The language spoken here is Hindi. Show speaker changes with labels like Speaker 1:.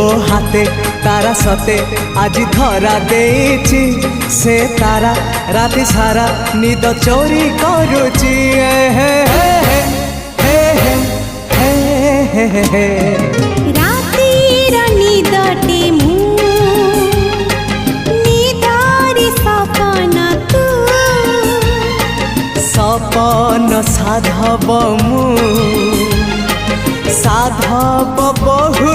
Speaker 1: मो हाथे तारा सते आज धरा देछि से तारा राति सारा निद चोरी करुची
Speaker 2: रातिर निदटे मु निदारी सपन तू
Speaker 1: सपन साधव मु साधव बहु